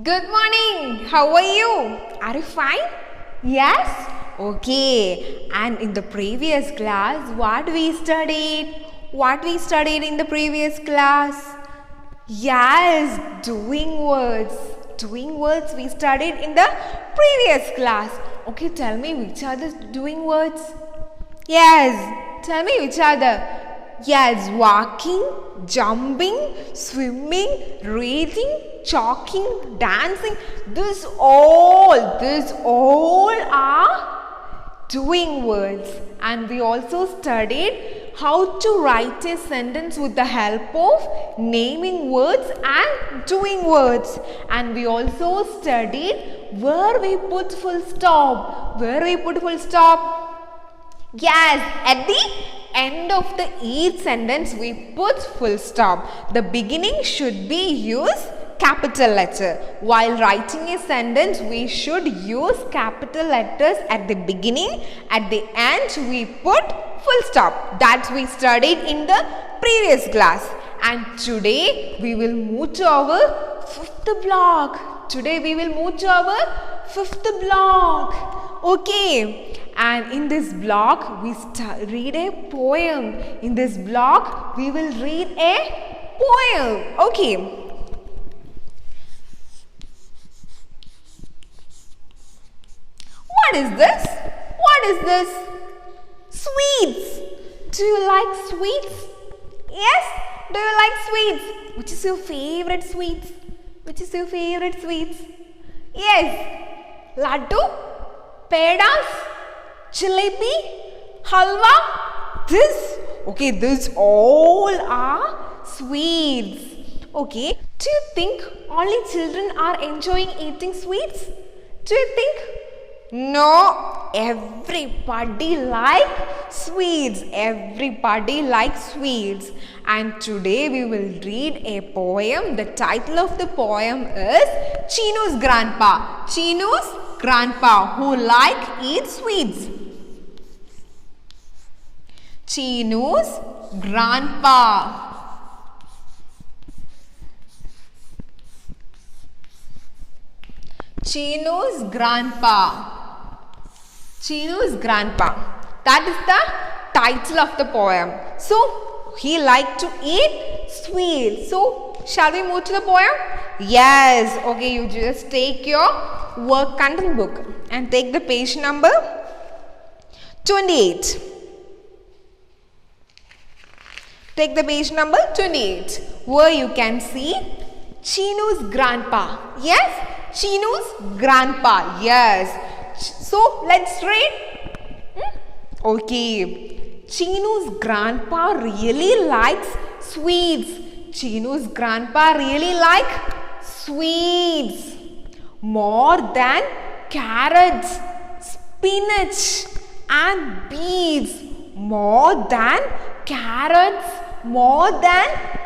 Good morning. How are you? Are you fine? Yes? Okay. And in the previous class, what we studied? What we studied in the previous class? Yes, doing words. Doing words we studied in the previous class. Okay, tell me which are the doing words? Yes, tell me which are the Yes, walking, jumping, swimming, reading, talking, dancing. These all are doing words. And we also studied how to write a sentence with the help of naming words and doing words. And we also studied where we put full stop. Where we put full stop? Yes, at the end of each sentence we put full stop. The beginning should be use capital letter. While writing a sentence we should use capital letters at the beginning. At the end we put full stop. That we studied in the previous class. And today we will move to our fifth block. Today we will move to our fifth block. Okay. And in this block, we read a poem. In this block, we will read a poem. Okay. What is this? What is this? Sweets. Do you like sweets? Yes? Do you like sweets? Which is your favorite sweets? Which is your favorite sweets? Yes. Laddu? Pedas? Jalebi, halwa, these all are sweets. Okay, do you think only children are enjoying eating sweets? Do you think? No, everybody likes sweets. Everybody likes sweets. And today we will read a poem. The title of the poem is Chinu's Grandpa. Chinu's Grandpa who eat sweets. Chinu's grandpa. Chinu's grandpa. Chinu's grandpa. That is the title of the poem. So, he liked to eat sweets. So, shall we move to the poem? Yes. Okay, you just take your work content book and take the page number 28. Take the page number 28 where you can see Chinu's grandpa. Yes, Chinu's grandpa. Yes. So let's read. Okay. Chinu's grandpa really likes sweets. Chinu's grandpa really likes sweets more than carrots, spinach and beets. More than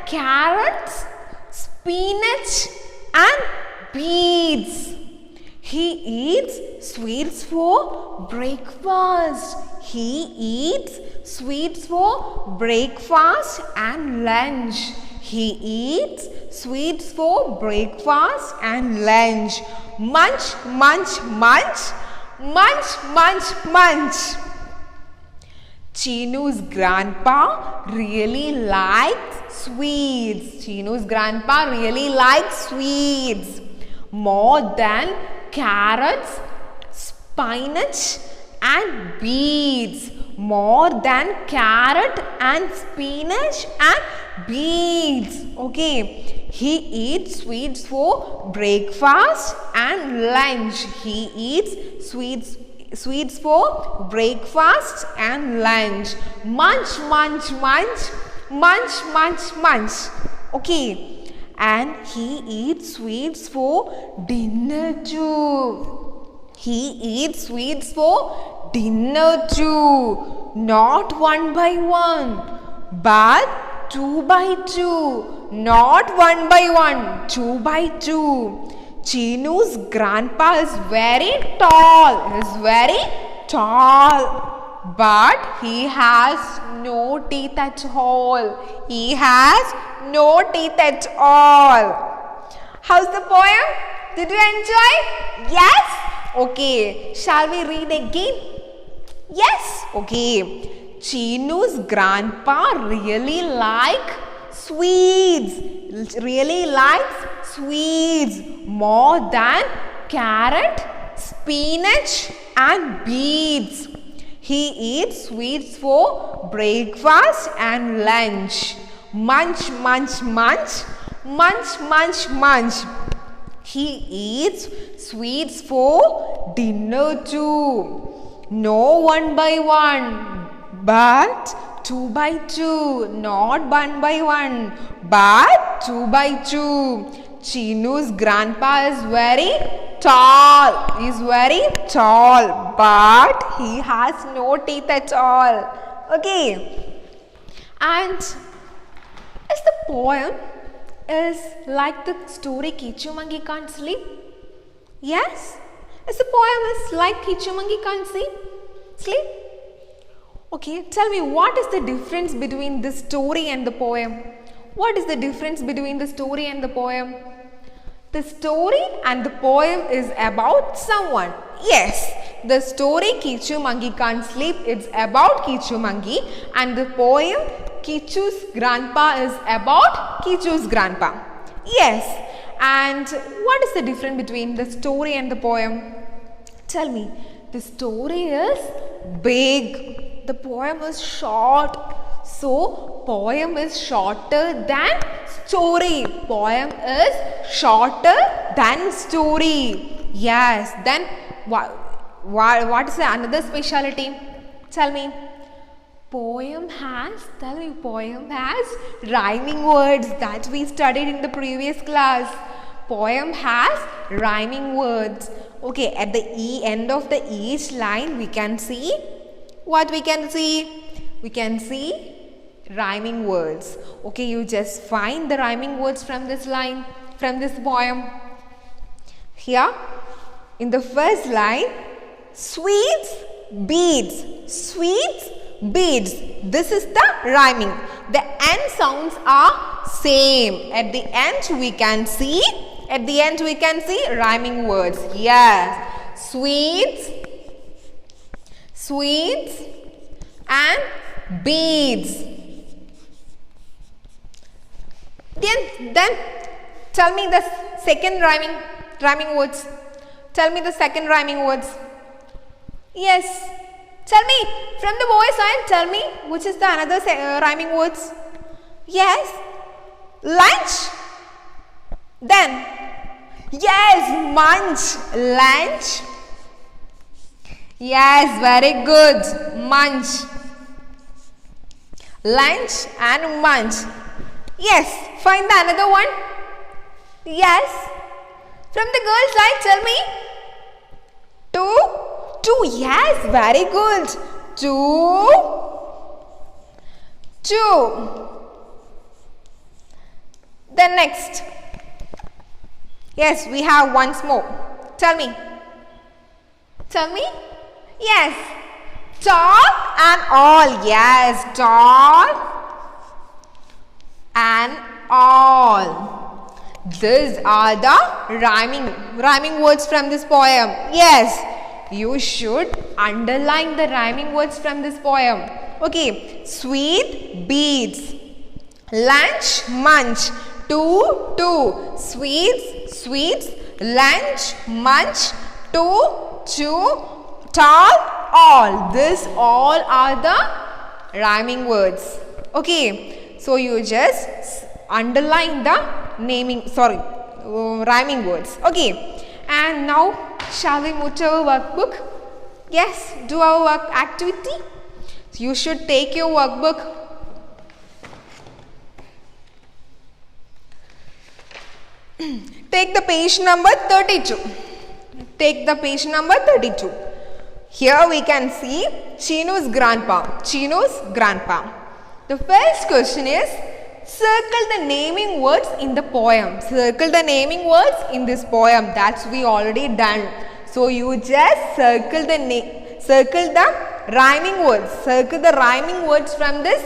carrots, spinach and beets. He eats sweets for breakfast. He eats sweets for breakfast and lunch. He eats sweets for breakfast and lunch. Munch, munch, munch. Munch, munch, munch. Chinu's grandpa really likes sweets. Chinu's grandpa really likes sweets more than carrots, spinach and beets. More than carrot and spinach and beets. Okay. He eats sweets for breakfast and lunch. He eats sweets for breakfast and lunch. Munch, munch, munch. Munch, munch, munch. Okay. And he eats sweets for dinner too. He eats sweets for dinner too. Not one by one, but two by two. Not one by one, two by two. Chinu's grandpa is very tall. But he has no teeth at all. He has no teeth at all. How's the poem? Did you enjoy? Yes? Okay. Shall we read again? Yes? Okay. Chinu's grandpa really likes sweets more than carrot, spinach and beets. He eats sweets for breakfast and lunch. Munch, munch, munch. Munch, munch, munch. He eats sweets for dinner too. No one by one, but two by two. Not one by one, but two by two. Chinu's grandpa is very tall. He is very tall, but he has no teeth at all. Okay. And is the poem is like the story Kichu Monkey Can't Sleep? Yes? Is the poem is like Kichu Monkey Can't Sleep? Okay, tell me, what is the difference between the story and the poem? What is the difference between the story and the poem? The story and the poem is about someone. Yes, the story Kichu Monkey Can't Sleep is about Kichu Monkey, and the poem Kichu's grandpa is about Kichu's grandpa. Yes, and what is the difference between the story and the poem? Tell me, the story is big, the poem is short. So, poem is shorter than story. Poem is shorter than story. Yes, then what is the another speciality? Tell me. Poem has rhyming words that we studied in the previous class. Poem has rhyming words. Okay, at the end of the each line we can see what we can see. We can see rhyming words. Okay, you just find the rhyming words from this line, from this poem. Here, in the first line, sweets, beads, sweets, beads. This is the rhyming. The end sounds are same. At the end we can see rhyming words. Yes, sweets, and beads. Then tell me the second rhyming words. Tell me the second rhyming words. Yes. Tell me, from the boy side, tell me which is the another rhyming words. Yes. Lunch. Then. Yes, munch. Lunch. Yes, very good. Munch. Lunch and munch. Yes, find the another one. Yes. From the girl side, tell me. Two. Yes, very good. Two. Then next. Yes, we have once more. Tell me. Yes. Tall and all. Yes, tall and all. These are the rhyming words from this poem. Yes, you should underline the rhyming words from this poem. Okay, sweet, beads. Lunch, munch. Two. Sweets, lunch, munch. Two, tall, all. These all are the rhyming words. Okay, so you just underline the rhyming words. Okay, and now shall we move to our workbook? Yes, do our work activity. You should take your workbook. Take the page number 32. Take the page number 32. Here we can see Chinu's grandpa. The first question is, circle the naming words in the poem. Circle the naming words in this poem. That's we already done. So you just circle the rhyming words. Circle the rhyming words from this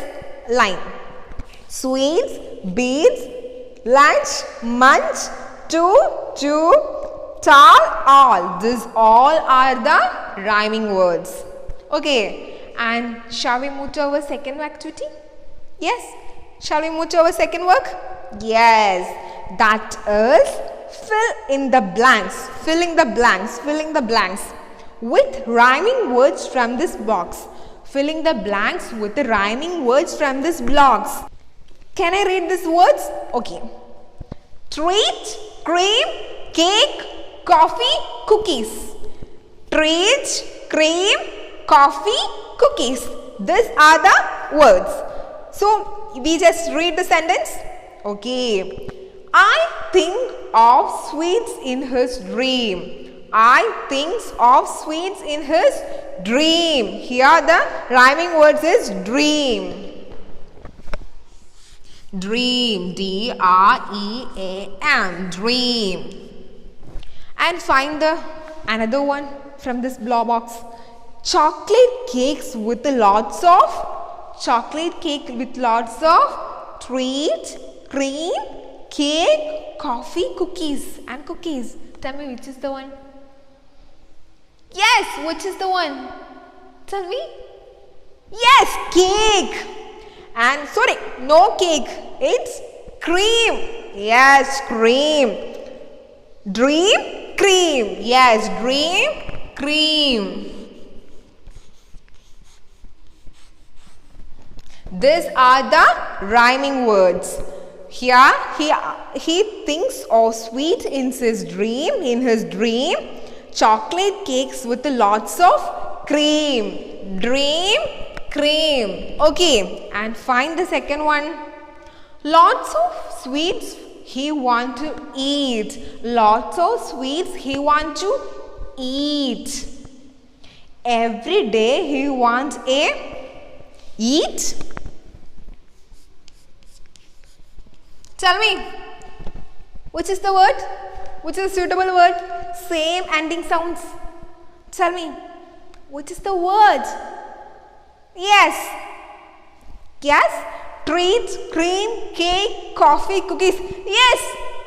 line. Sweets, beads, lunch, munch, two, tall, all. These all are the rhyming words. Okay, and shall we move to our second activity? Yes, shall we move to our second work? Yes, that is fill in the blanks, filling the blanks, filling the blanks with rhyming words from this box. Filling the blanks with the rhyming words from this box. Can I read these words? Okay. Treat, cream, cake, coffee, cookies. Treat, cream, coffee, cookies. These are the words. So, we just read the sentence. Okay. I think of sweets in his dream. I thinks of sweets in his dream. Here the rhyming words is dream. Dream, D-R-E-A-M, dream. And find the another one from this block box. Chocolate cakes with lots of treat, cream, cake, coffee, cookies and cookies. Tell me which is the one? Yes, which is the one? Tell me. Yes, cake. And sorry, no cake. It's cream. Yes, cream. Dream, cream. Yes, dream, cream. These are the rhyming words. Here, he thinks of sweet in his dream. Chocolate cakes with lots of cream. Dream, cream. Okay, and find the second one. Lots of sweets he want to eat. Lots of sweets he want to eat. Every day he wants a eat. Tell me, which is the word? Which is a suitable word? Same ending sounds. Tell me, which is the word? Yes. Yes. Treat, cream, cake, coffee, cookies. Yes.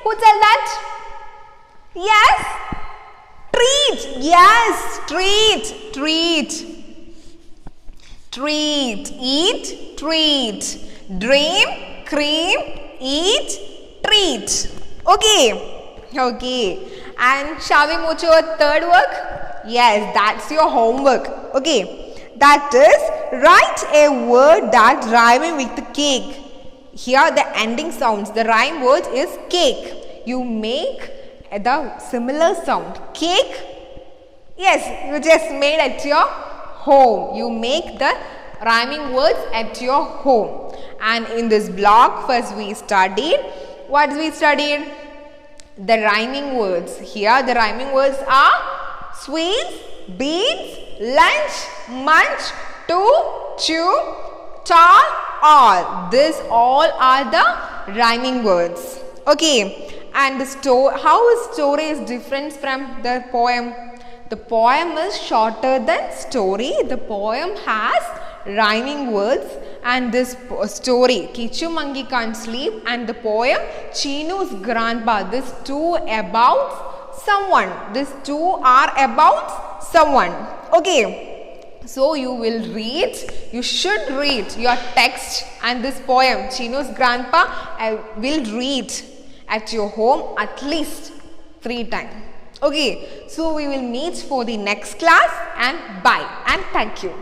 Who said that? Yes. Treat. Yes. Treat. Treat. Treat. Eat. Treat. Dream. Cream. Eat. Treat. Okay. Okay. And shall we move to our third work? Yes, that's your homework. Okay. That is, write a word that rhymes with the cake. Here the ending sounds, the rhyme word is cake. You make the similar sound. Cake. Yes, you just made at your home. You make the rhyming words at your home. And in this block, first we studied. What we studied? The rhyming words. Here the rhyming words are sweets, beans, lunch, munch, to, chew, tall, all. These all are the rhyming words. Okay. And the how a story is different from the poem? The poem is shorter than story. The poem has rhyming words, and this story, Kichu Mangi Can't Sleep, and the poem Chinu's Grandpa. These two about someone. These two are about someone. Okay. So you will read, you should read your text and this poem, Chinu's Grandpa. I will read at your home at least 3 times. Okay. So we will meet for the next class, and bye and thank you.